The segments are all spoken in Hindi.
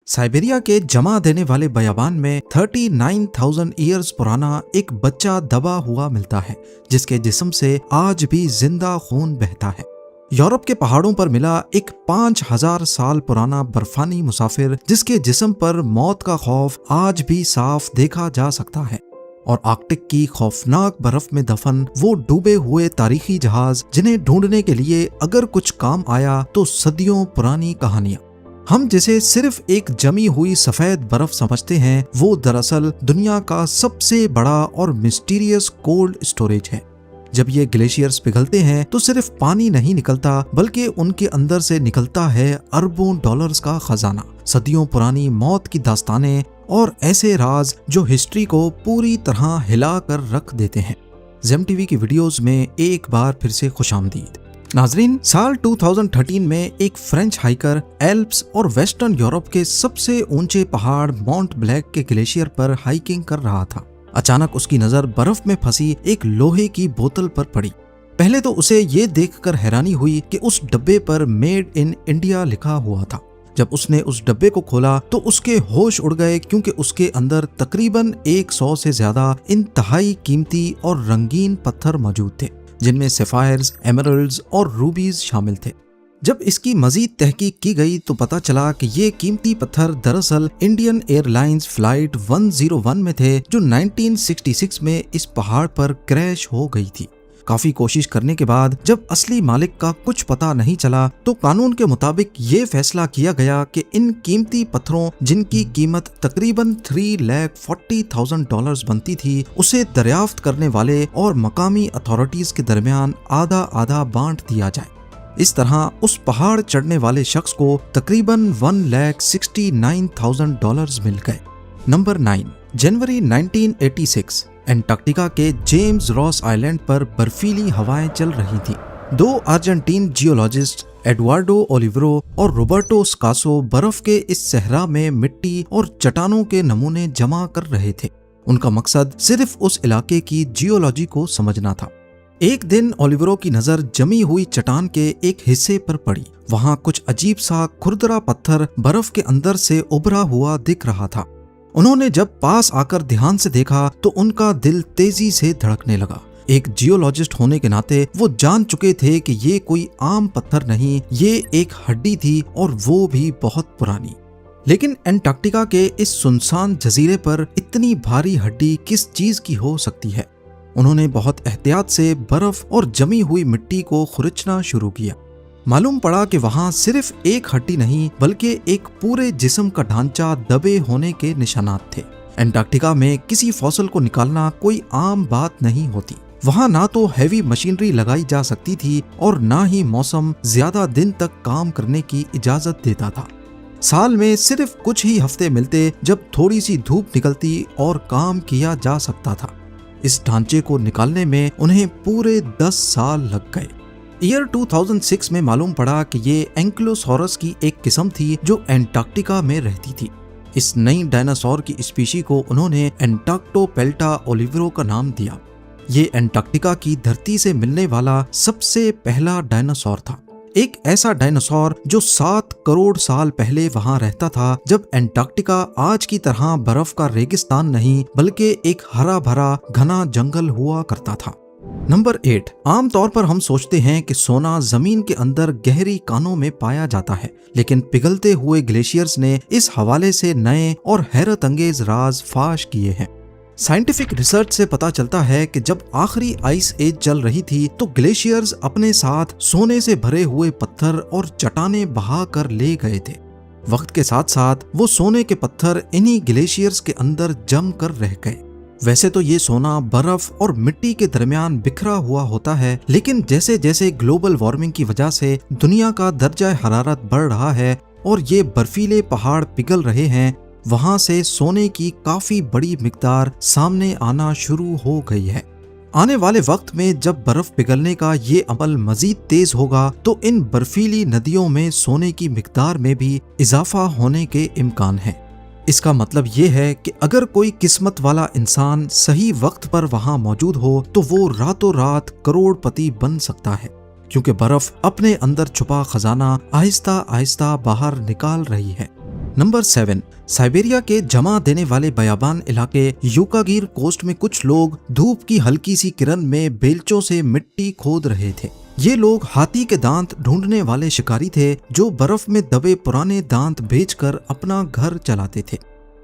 साइबेरिया के जमा देने वाले बयाबान में 39,000 ईयर्स पुराना एक बच्चा दबा हुआ मिलता है, जिसके जिस्म से आज भी जिंदा खून बहता है। यूरोप के पहाड़ों पर मिला एक 5,000 साल पुराना बर्फानी मुसाफिर, जिसके जिस्म पर मौत का खौफ आज भी साफ देखा जा सकता है। और आर्कटिक की खौफनाक बर्फ में दफन वो डूबे हुए तारीखी जहाज, जिन्हें ढूंढने के लिए अगर कुछ काम आया तो सदियों पुरानी कहानियां। हम जिसे सिर्फ एक जमी हुई सफेद बर्फ समझते हैं, वो दरअसल दुनिया का सबसे बड़ा और मिस्टीरियस कोल्ड स्टोरेज है। जब ये ग्लेशियर्स पिघलते हैं तो सिर्फ पानी नहीं निकलता, बल्कि उनके अंदर से निकलता है अरबों डॉलर्स का खजाना, सदियों पुरानी मौत की दास्तानें और ऐसे राज जो हिस्ट्री को पूरी तरह हिला कर रख देते हैं। जेम टीवी की वीडियोस में एक बार फिर से खुशामदीद। नाजरीन, साल 2013 में एक फ्रेंच हाइकर एल्प्स और वेस्टर्न यूरोप के सबसे ऊंचे पहाड़ माउंट ब्लैक के ग्लेशियर पर हाइकिंग कर रहा था। अचानक उसकी नजर बर्फ में फंसी एक लोहे की बोतल पर पड़ी। पहले तो उसे ये देखकर हैरानी हुई कि उस डब्बे पर मेड इन इंडिया लिखा हुआ था। जब उसने उस डब्बे को खोला तो उसके होश उड़ गए, क्योंकि उसके अंदर तकरीबन 100 से ज्यादा इंतहाई कीमती और रंगीन पत्थर मौजूद थे, जिनमें सफायर्स, एमरल्ड्स और रूबीज शामिल थे। जब इसकी मजीद तहकीक की गई तो पता चला कि ये कीमती पत्थर दरअसल इंडियन एयरलाइंस फ्लाइट 101 में थे, जो 1966 में इस पहाड़ पर क्रैश हो गई थी। काफी कोशिश करने के बाद जब असली मालिक का कुछ पता नहीं चला तो कानून के मुताबिक ये फैसला किया गया कि इन कीमती पत्थरों, जिनकी कीमत तकरीबन $340,000 बनती थी, उसे दरियाफ्त करने वाले और मकामी अथॉरिटीज के दरमियान आधा आधा बांट दिया जाए। इस तरह उस पहाड़ चढ़ने वाले शख्स को तकरीबन $1,69,000 मिल गए। नंबर 9, जनवरी 1986 एंटार्क्टिका के जेम्स रॉस आइलैंड पर बर्फीली हवाएं चल रही थीं। 2 अर्जेंटीन जियोलॉजिस्ट एडुआर्डो ओलिवेरो और रोबर्टो स्कासो बर्फ के इस सहरा में मिट्टी और चट्टानों के नमूने जमा कर रहे थे। उनका मकसद सिर्फ उस इलाके की जियोलॉजी को समझना था। एक दिन ओलिवेरो की नजर जमी हुई चट्टान के एक हिस्से पर पड़ी। वहां कुछ अजीब सा खुरदरा पत्थर बर्फ के अंदर से उभरा हुआ दिख रहा था। उन्होंने जब पास आकर ध्यान से देखा तो उनका दिल तेजी से धड़कने लगा। एक जियोलॉजिस्ट होने के नाते वो जान चुके थे कि ये कोई आम पत्थर नहीं, ये एक हड्डी थी, और वो भी बहुत पुरानी। लेकिन एंटार्क्टिका के इस सुनसान जजीरे पर इतनी भारी हड्डी किस चीज की हो सकती है? उन्होंने बहुत एहतियात से बर्फ और जमी हुई मिट्टी को खुरचना शुरू किया। मालूम पड़ा कि वहां सिर्फ एक हड्डी नहीं, बल्कि एक पूरे जिस्म का ढांचा दबे होने के निशानात थे। एंटार्क्टिका में किसी फॉसिल को निकालना कोई आम बात नहीं होती। वहां ना तो हैवी मशीनरी लगाई जा सकती थी और ना ही मौसम ज्यादा दिन तक काम करने की इजाजत देता था। साल में सिर्फ कुछ ही हफ्ते मिलते जब थोड़ी सी धूप निकलती और काम किया जा सकता था। इस ढांचे को निकालने में उन्हें पूरे 10 साल लग गए। ईयर 2006 में मालूम पड़ा कि ये एंक्लोसॉरस की एक किस्म थी जो एंटार्क्टिका में रहती थी। इस नई डायनासोर की स्पीशी को उन्होंने एंटार्क्टोपेल्टा ओलिवेरो का नाम दिया। ये एंटार्क्टिका की धरती से मिलने वाला सबसे पहला डायनासोर था। एक ऐसा डायनासोर जो 7 करोड़ साल पहले वहां रहता था, जब एंटार्क्टिका आज की तरह बर्फ का रेगिस्तान नहीं, बल्कि एक हरा भरा घना जंगल हुआ करता था। नंबर 8, आमतौर पर हम सोचते हैं कि सोना जमीन के अंदर गहरी कानों में पाया जाता है, लेकिन पिघलते हुए ग्लेशियर्स ने इस हवाले से नए और हैरत अंगेज राज फाश किए हैं। साइंटिफिक रिसर्च से पता चलता है कि जब आखिरी आइस एज चल रही थी तो ग्लेशियर्स अपने साथ सोने से भरे हुए पत्थर और चट्टानें बहा कर ले गए थे। वक्त के साथ साथ वो सोने के पत्थर इन्हीं ग्लेशियर्स के अंदर जम कर रह गए। वैसे तो ये सोना बर्फ और मिट्टी के दरमियान बिखरा हुआ होता है, लेकिन जैसे जैसे ग्लोबल वार्मिंग की वजह से दुनिया का दर्जा हरारत बढ़ रहा है और ये बर्फीले पहाड़ पिघल रहे हैं, वहां से सोने की काफी बड़ी मिकदार सामने आना शुरू हो गई है। आने वाले वक्त में जब बर्फ पिघलने का ये अमल मजीद तेज होगा तो इन बर्फीली नदियों में सोने की मिकदार में भी इजाफा होने के इम्कान है। इसका मतलब ये है कि अगर कोई किस्मत वाला इंसान सही वक्त पर वहां मौजूद हो तो वो रातों रात करोड़पति बन सकता है, क्योंकि बर्फ अपने अंदर छुपा खजाना आहिस्ता आहिस्ता बाहर निकाल रही है। नंबर 7, साइबेरिया के जमा देने वाले बयाबान इलाके यूकागिर कोस्ट में कुछ लोग धूप की हल्की सी किरण में बेलचों से मिट्टी खोद रहे थे। ये लोग हाथी के दांत ढूंढने वाले शिकारी थे जो बर्फ में दबे पुराने दांत बेचकर अपना घर चलाते थे।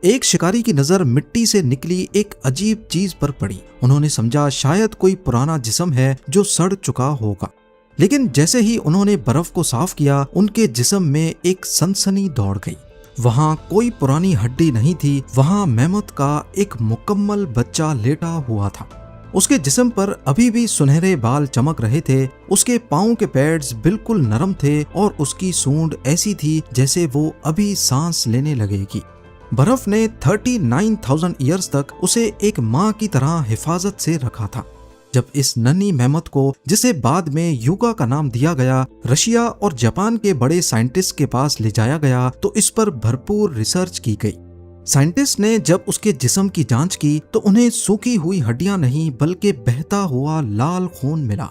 एक शिकारी की नजर मिट्टी से निकली एक अजीब चीज पर पड़ी। उन्होंने समझा शायद कोई पुराना जिस्म है जो सड़ चुका होगा, लेकिन जैसे ही उन्होंने बर्फ को साफ किया उनके जिस्म में एक सनसनी दौड़ गई। वहां कोई पुरानी हड्डी नहीं थी, वहां मेमथ का एक मुकम्मल बच्चा लेटा हुआ था। उसके जिस्म पर अभी भी सुनहरे बाल चमक रहे थे, उसके पाँव के पैड्स बिल्कुल नरम थे और उसकी सूंड ऐसी थी जैसे वो अभी सांस लेने लगेगी। बर्फ ने 39,000 ईयर्स तक उसे एक माँ की तरह हिफाजत से रखा था। जब इस नन्ही मेमथ को, जिसे बाद में यूगा का नाम दिया गया, रशिया और जापान के बड़े साइंटिस्ट के पास ले जाया गया तो इस पर भरपूर रिसर्च की गई। साइंटिस्ट ने जब उसके जिस्म की जांच की तो उन्हें सूखी हुई हड्डियां नहीं बल्कि बहता हुआ लाल खून मिला।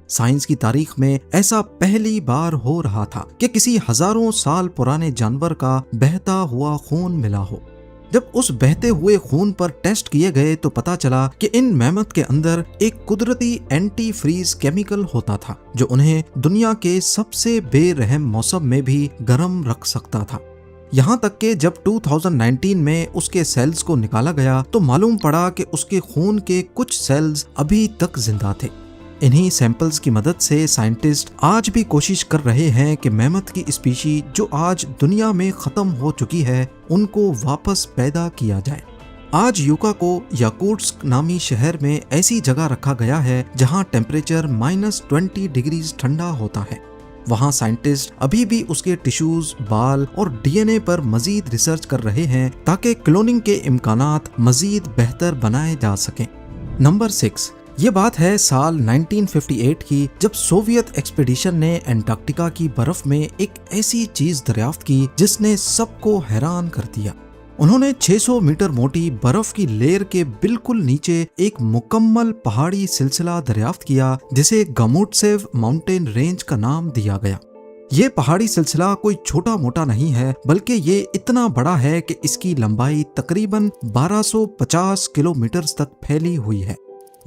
साइंस की तारीख में ऐसा पहली बार हो रहा था कि किसी हजारों साल पुराने जानवर का बहता हुआ खून मिला हो। जब उस बहते हुए खून पर टेस्ट किए गए तो पता चला कि इन मेमथ के अंदर एक कुदरती एंटी फ्रीज केमिकल होता था जो उन्हें दुनिया के सबसे बेरहम मौसम में भी गर्म रख सकता था। यहाँ तक कि जब 2019 में उसके सेल्स को निकाला गया तो मालूम पड़ा कि उसके खून के कुछ सेल्स अभी तक जिंदा थे। इन्हीं सैंपल्स की मदद से साइंटिस्ट आज भी कोशिश कर रहे हैं कि मेमथ की स्पीशी जो आज दुनिया में खत्म हो चुकी है उनको वापस पैदा किया जाए। आज यूका को याकुत्स्क नामी शहर में ऐसी जगह रखा गया है जहां टेम्परेचर -20 डिग्री ठंडा होता है। वहां साइंटिस्ट अभी भी उसके टिश्यूज, बाल और डीएनए पर मजीद रिसर्च कर रहे हैं ताकि क्लोनिंग के इम्कानात मजीद बेहतर बनाए जा सकें। नंबर 6, ये बात है साल 1958 की जब सोवियत एक्सपीडिशन ने एंटार्क्टिका की बर्फ में एक ऐसी चीज दरियाफ्त की जिसने सबको हैरान कर दिया। उन्होंने 600 मीटर मोटी बर्फ की लेयर के बिल्कुल नीचे एक मुकम्मल पहाड़ी सिलसिला दरियाफ्त किया जिसे गमुट्सेव माउंटेन रेंज का नाम दिया गया। ये पहाड़ी सिलसिला कोई छोटा मोटा नहीं है बल्कि ये इतना बड़ा है कि इसकी लंबाई तकरीबन 1250 किलोमीटर तक फैली हुई है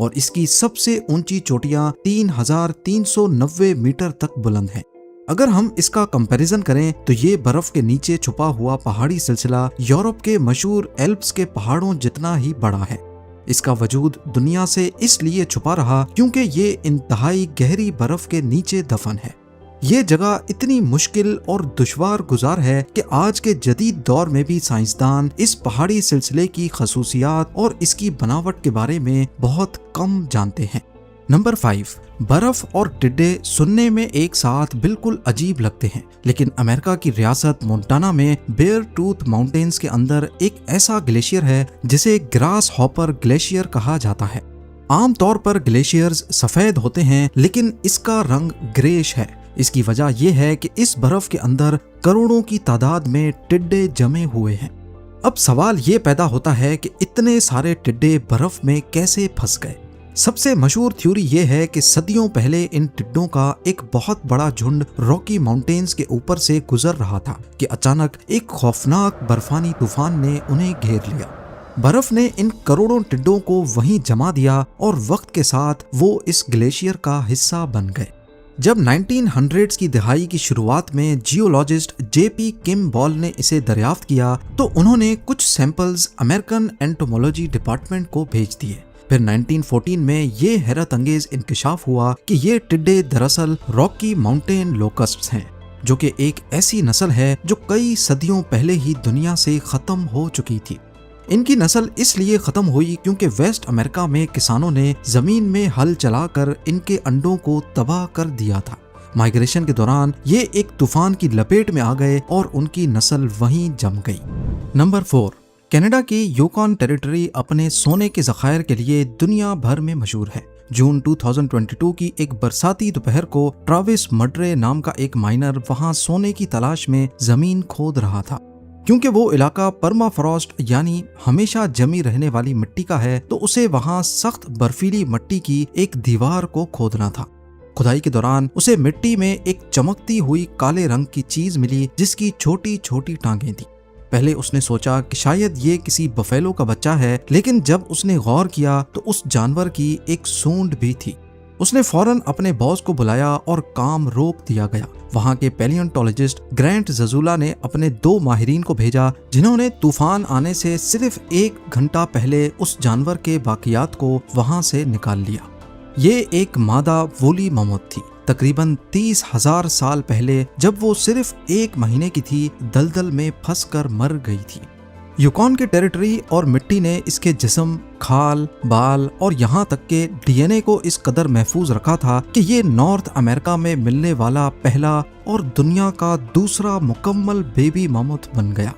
और इसकी सबसे ऊंची चोटियां 3,390 मीटर तक बुलंद हैं। अगर हम इसका कंपैरिजन करें तो ये बर्फ के नीचे छुपा हुआ पहाड़ी सिलसिला यूरोप के मशहूर एल्प्स के पहाड़ों जितना ही बड़ा है। इसका वजूद दुनिया से इसलिए छुपा रहा क्योंकि ये इंतहाई गहरी बर्फ के नीचे दफन है। ये जगह इतनी मुश्किल और दुश्वार गुजार है कि आज के जदीद दौर में भी साइंसदान इस पहाड़ी सिलसिले की खसूसियात और इसकी बनावट के बारे में बहुत कम जानते हैं। नंबर 5, बर्फ और टिड्डे सुनने में एक साथ बिल्कुल अजीब लगते हैं, लेकिन अमेरिका की रियासत मोंटाना में बेयर टूथ माउंटेन्स के अंदर एक ऐसा ग्लेशियर है जिसे ग्रास हॉपर ग्लेशियर कहा जाता है। आमतौर पर ग्लेशियर्स सफेद होते हैं लेकिन इसका रंग ग्रेश है। इसकी वजह यह है कि इस बर्फ के अंदर करोड़ों की तादाद में टिड्डे जमे हुए हैं। अब सवाल ये पैदा होता है कि इतने सारे टिड्डे बर्फ में कैसे फंस गए। सबसे मशहूर थ्योरी ये है कि सदियों पहले इन टिड्डों का एक बहुत बड़ा झुंड रॉकी माउंटेन्स के ऊपर से गुजर रहा था कि अचानक एक खौफनाक बर्फानी तूफान ने उन्हें घेर लिया। बर्फ ने इन करोड़ों टिड्डों को वहीं जमा दिया और वक्त के साथ वो इस ग्लेशियर का हिस्सा बन गए। जब 1900s की दहाई की शुरुआत में जियोलॉजिस्ट जेपी किम्बॉल ने इसे दरियाफ्त किया तो उन्होंने कुछ सैंपल्स अमेरिकन एंटोमोलॉजी डिपार्टमेंट को भेज दिए। फिर 1914 में ये हैरत अंगेज इंकशाफ हुआ कि ये टिड्डे दरअसल रॉकी माउंटेन लोकस्ट्स हैं, जो कि एक ऐसी नस्ल है जो कई सदियों पहले ही दुनिया से खत्म हो चुकी थी। इनकी नस्ल इसलिए खत्म हुई क्योंकि वेस्ट अमेरिका में किसानों ने जमीन में हल चलाकर इनके अंडों को तबाह कर दिया था। माइग्रेशन के दौरान ये एक तूफान की लपेट में आ गए और उनकी नस्ल वहीं जम गई। नंबर 4, कनाडा की यूकॉन टेरिटरी अपने सोने के ज़खायर के लिए दुनिया भर में मशहूर है। जून 2022 की एक बरसाती दोपहर को ट्राविस मड्रे नाम का एक माइनर वहां सोने की तलाश में जमीन खोद रहा था। क्योंकि वो इलाका परमाफ्रॉस्ट यानी हमेशा जमी रहने वाली मिट्टी का है तो उसे वहां सख्त बर्फीली मिट्टी की एक दीवार को खोदना था। खुदाई के दौरान उसे मिट्टी में एक चमकती हुई काले रंग की चीज मिली जिसकी छोटी छोटी टांगें थी। पहले उसने सोचा कि शायद ये किसी बफेलो का बच्चा है, लेकिन जब उसने गौर किया तो उस जानवर की एक सूंड भी थी। उसने फौरन अपने बॉस को बुलाया और काम रोक दिया गया। वहां के पैलियोंटोलॉजिस्ट ग्रैंट जजूला ने अपने 2 माहिरीन को भेजा, जिन्होंने तूफान आने से सिर्फ 1 घंटा पहले उस जानवर के बाकियात को वहां से निकाल लिया। ये एक मादा वोली ममोथ थी, तकरीबन 30,000 साल पहले, जब वो सिर्फ 1 महीने की थी, दलदल में फंसकर मर गई थी। यूकॉन के टेरिटरी और मिट्टी ने इसके जिस्म, खाल, बाल और यहाँ तक के डीएनए को इस कदर महफूज रखा था कि ये नॉर्थ अमेरिका में मिलने वाला पहला और दुनिया का दूसरा मुकम्मल बेबी मामूथ बन गया।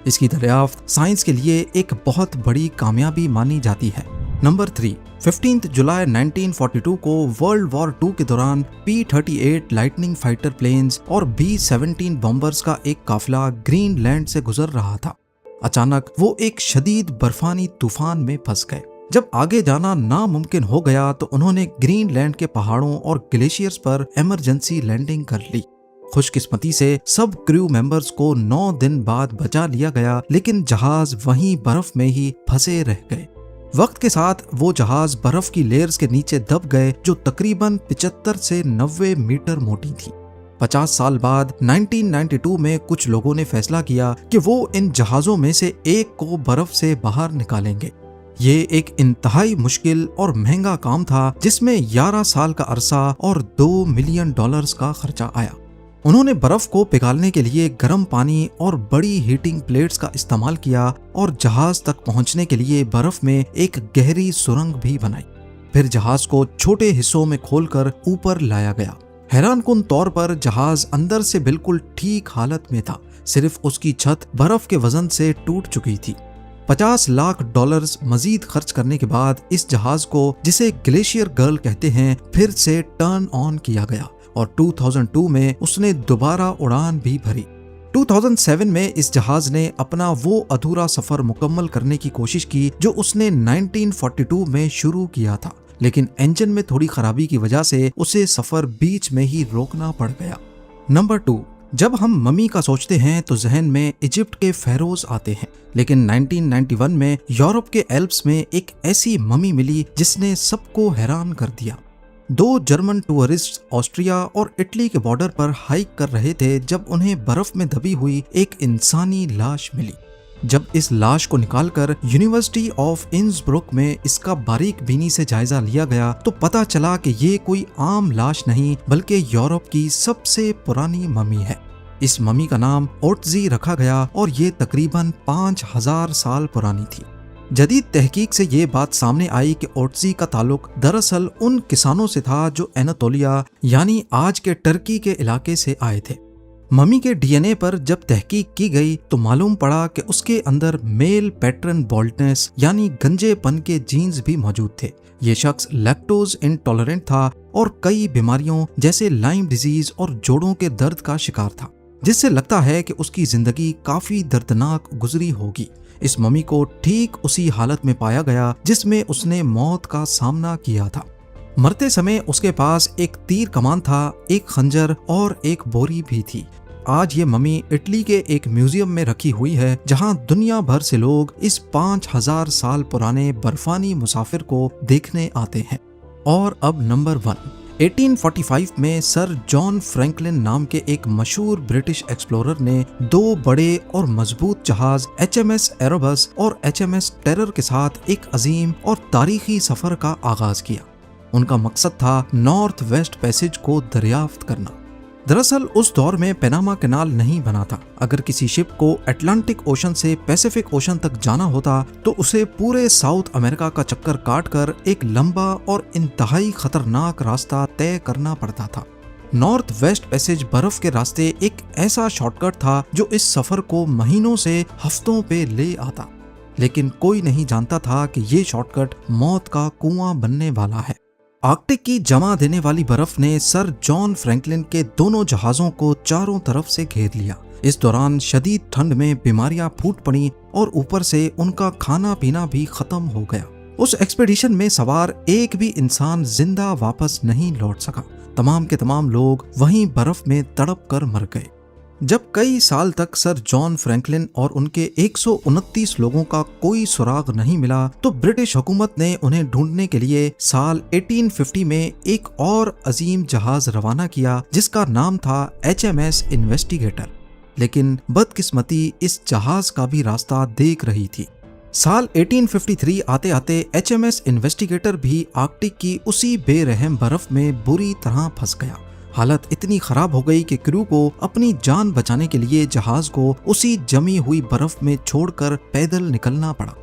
इसकी दरियाफ्त साइंस के लिए एक बहुत बड़ी कामयाबी मानी जाती है। नंबर 3, 15 जुलाई 1942 को वर्ल्ड वॉर 2 के दौरान P-38 लाइटनिंग फाइटर प्लेन्स और B-17 बॉम्बर्स का एक काफिला ग्रीनलैंड से गुजर रहा था। अचानक वो एक शदीद बर्फानी तूफान में फंस गए। जब आगे जाना नामुमकिन हो गया तो उन्होंने ग्रीनलैंड के पहाड़ों और ग्लेशियर्स पर इमरजेंसी लैंडिंग कर ली। खुशकिस्मती से सब क्रू मेंबर्स को 9 दिन बाद बचा लिया गया, लेकिन जहाज वहीं बर्फ में ही फंसे रह गए। वक्त के साथ वो जहाज बर्फ की लेयर्स के नीचे दब गए, जो तकरीबन 75 से 90 मीटर मोटी थी। 50 साल बाद 1992 में कुछ लोगों ने फैसला किया कि वो इन जहाजों में से एक को बर्फ से बाहर निकालेंगे। ये एक इंतहाई मुश्किल और महंगा काम था, जिसमें 11 साल का अरसा और $2 मिलियन का खर्चा आया। उन्होंने बर्फ को पिघालने के लिए गर्म पानी और बड़ी हीटिंग प्लेट्स का इस्तेमाल किया और जहाज तक पहुंचने के लिए बर्फ में एक गहरी सुरंग भी बनाई। फिर जहाज को छोटे हिस्सों में खोलकर ऊपर लाया गया। हैरानकुन तौर पर जहाज अंदर से बिल्कुल ठीक हालत में था, सिर्फ उसकी छत बर्फ के वजन से टूट चुकी थी। $50 लाख मजीद खर्च करने के बाद इस जहाज को, जिसे ग्लेशियर गर्ल कहते हैं, फिर से टर्न ऑन किया गया और 2002 में उसने दोबारा उड़ान भी भरी। 2007 में इस जहाज ने अपना वो अधूरा सफर मुकम्मल करने की कोशिश की जो उसने 1942 में शुरू किया था, लेकिन इंजन में थोड़ी खराबी की वजह से उसे सफर बीच में ही रोकना पड़ गया। नंबर 2, जब हम ममी का सोचते हैं तो जहन में इजिप्ट के फेरोज आते हैं, लेकिन 1991 में यूरोप के एल्प्स में एक ऐसी ममी मिली जिसने सबको हैरान कर दिया। 2 जर्मन टूरिस्ट ऑस्ट्रिया और इटली के बॉर्डर पर हाइक कर रहे थे जब उन्हें बर्फ में दबी हुई एक इंसानी लाश मिली। जब इस लाश को निकालकर यूनिवर्सिटी ऑफ इंसब्रुक में इसका बारीक बीनी से जायजा लिया गया तो पता चला कि ये कोई आम लाश नहीं बल्कि यूरोप की सबसे पुरानी ममी है। इस ममी का नाम ओट्जी रखा गया और ये तकरीबन 5000 साल पुरानी थी। जदीद तहकीक से ये बात सामने आई कि ओट्जी का ताल्लुक दरअसल उन किसानों से था जो एनातोलिया यानी आज के टर्की के इलाके से आए थे। ममी के डीएनए पर जब तहकीक की गई तो मालूम पड़ा कि उसके अंदर मेल पैटर्न बॉल्डनेस यानी गंजेपन के जीन्स भी मौजूद थे। ये शख्स लैक्टोज इंटॉलरेंट था और कई बीमारियों जैसे लाइम डिजीज और जोड़ों के दर्द का शिकार था, जिससे लगता है कि उसकी जिंदगी काफी दर्दनाक गुजरी होगी। इस ममी को ठीक उसी हालत में पाया गया जिसमें उसने मौत का सामना किया था। मरते समय उसके पास एक तीर कमान था, एक खंजर और एक बोरी भी थी। आज ये ममी इटली के एक म्यूजियम में रखी हुई है, जहां दुनिया भर से लोग इस 5000 साल पुराने बर्फानी मुसाफिर को देखने आते हैं। और अब नंबर 1, 1845 में सर जॉन फ्रैंकलिन नाम के एक मशहूर ब्रिटिश एक्सप्लोरर ने 2 बड़े और मजबूत जहाज HMS एरोबस और HMS टेरर के साथ एक अजीम और तारीखी सफर का आगाज किया। उनका मकसद था नॉर्थ वेस्ट पैसेज को दरियाफ्त करना। दरअसल उस दौर में पनामा कैनाल नहीं बना था। अगर किसी शिप को अटलांटिक ओशन से पैसिफिक ओशन तक जाना होता तो उसे पूरे साउथ अमेरिका का चक्कर काटकर एक लंबा और इंतहाई खतरनाक रास्ता तय करना पड़ता था। नॉर्थ वेस्ट पैसेज बर्फ के रास्ते एक ऐसा शॉर्टकट था जो इस सफर को महीनों से हफ्तों पे ले आता, लेकिन कोई नहीं जानता था कि ये शॉर्टकट मौत का कुआं बनने वाला है। आर्कटिक की जमा देने वाली बर्फ ने सर जॉन फ्रैंकलिन के दोनों जहाजों को चारों तरफ से घेर लिया। इस दौरान शदीद ठंड में बीमारियां फूट पड़ी और ऊपर से उनका खाना पीना भी खत्म हो गया। उस एक्सपीडिशन में सवार एक भी इंसान जिंदा वापस नहीं लौट सका। तमाम के तमाम लोग वहीं बर्फ में तड़प कर मर गए। जब कई साल तक सर जॉन फ्रैंकलिन और उनके 129 लोगों का कोई सुराग नहीं मिला तो ब्रिटिश हुकूमत ने उन्हें ढूंढने के लिए साल 1850 में एक और अजीम जहाज रवाना किया जिसका नाम था HMS इन्वेस्टिगेटर। लेकिन बदकिस्मती इस जहाज का भी रास्ता देख रही थी। साल 1853 आते आते HMS इन्वेस्टिगेटर भी आर्कटिक की उसी बेरहम बर्फ में बुरी तरह फंस गया। हालत इतनी खराब हो गई कि क्रू को अपनी जान बचाने के लिए जहाज को उसी जमी हुई बर्फ में छोड़कर पैदल निकलना पड़ा।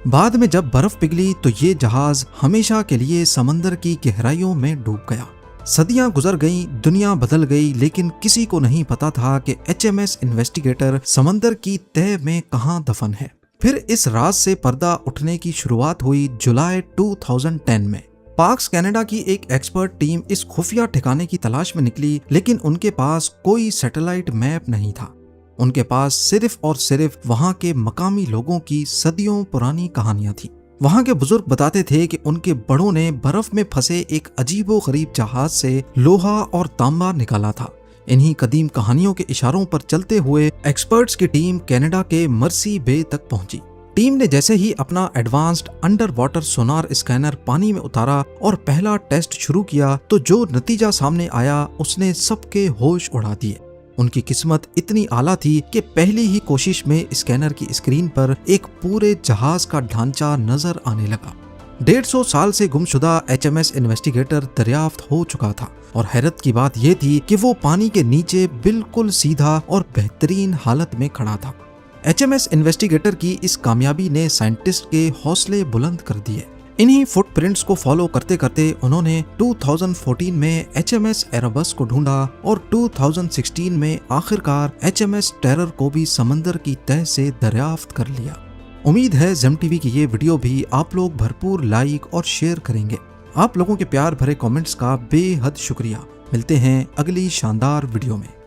बाद में जब बर्फ पिघली तो ये जहाज हमेशा के लिए समंदर की गहराइयों में डूब गया। सदियां गुजर गईं, दुनिया बदल गई, लेकिन किसी को नहीं पता था कि HMS इन्वेस्टिगेटर समंदर की तह में कहां दफन है। फिर इस राज से पर्दा उठने की शुरुआत हुई जुलाई 2010 में। पार्क्स कनाडा की एक एक्सपर्ट टीम इस खुफिया ठिकाने की तलाश में निकली, लेकिन उनके पास कोई सैटेलाइट मैप नहीं था। उनके पास सिर्फ और सिर्फ वहां के मकामी लोगों की सदियों पुरानी कहानियां थी। वहां के बुजुर्ग बताते थे कि उनके बड़ों ने बर्फ में फंसे एक अजीबोगरीब जहाज से लोहा और तांबा निकाला था। इन्हीं कदीम कहानियों के इशारों पर चलते हुए एक्सपर्ट्स की टीम कनाडा के मर्सी बे तक पहुंची। टीम ने जैसे ही अपना एडवांस्ड अंडर वाटर सोनार स्कैनर पानी में उतारा और पहला टेस्ट शुरू किया तो जो नतीजा सामने आया उसने सबके होश उड़ा दिए। उनकी किस्मत इतनी आला थी कि पहली ही कोशिश में स्कैनर की स्क्रीन पर एक पूरे जहाज का ढांचा नजर आने लगा। 150 साल से गुमशुदा HMS इन्वेस्टिगेटर दरियाफ्त हो चुका था और हैरत की बात यह थी कि वो पानी के नीचे बिल्कुल सीधा और बेहतरीन हालत में खड़ा था। HMS इन्वेस्टिगेटर की इस कामयाबी ने साइंटिस्ट के हौसले बुलंद कर दिए। इन्हीं फुटप्रिंट्स को फॉलो करते करते उन्होंने 2014 में HMS एरेबस को ढूंढा और 2016 में आखिरकार HMS टेरर को भी समंदर की तह से दरियाफ्त कर लिया। उम्मीद है जेम टीवी की ये वीडियो भी आप लोग भरपूर लाइक और शेयर करेंगे। आप लोगों के प्यार भरे कमेंट्स का बेहद शुक्रिया। मिलते हैं अगली शानदार वीडियो में।